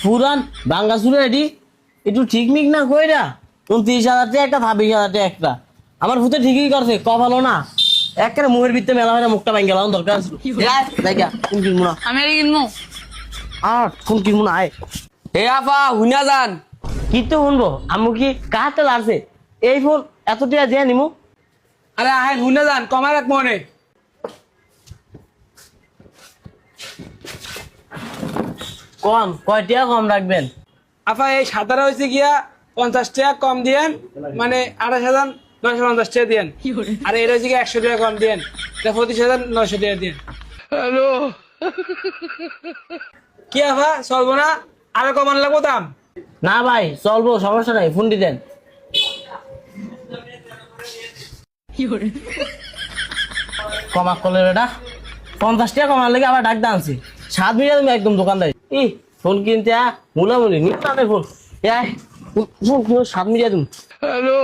পুরান ভাঙ্গা চুরে এটি একটু ঠিক মিক না কইরা 29,000 টাকা একটা 26,000 টাকা একটা আমার ভূতে ঠিকই করছে কপালো না একেবারে মুখের ভিতরে মেলা হয় মুখটা ভাঙ্গে গেলাম দরকার দেখা কোন কিনবো না আমি আর কিনবো আর কোন কিনবো না আয় হে আফা হুনা যান কি তো শুনবো আমি কি কাহাতে লাগছে এই ফোন এত টাকা দিয়ে নিমু আরে আহেন হুনা যান কমাই রাখ মনে কম কয় টাকা কম রাখবেন আফা এই সাদারা হয়েছে গিয়া 50 টাকা কম দিয়েন মানে 28,950 টাকা দিয়েন আর এটা হচ্ছে গিয়া 100 টাকা কম দিয়েন 25,900 টাকা দিয়েন হ্যালো কি আফা চলবো না আরো কমান লাগবো দাম না ভাই চলবো সমস্যা নাই ফোনটি দেন কমা করলে এটা 50 টাকা কমার লেগে আবার ডাক দানছি 7 মিনিট তুমি একদম দোকানদারি ফোন কিনতে মুলামুলি নিতে ফোন ফোন কিনো 7 মিনিট তুমি হ্যালো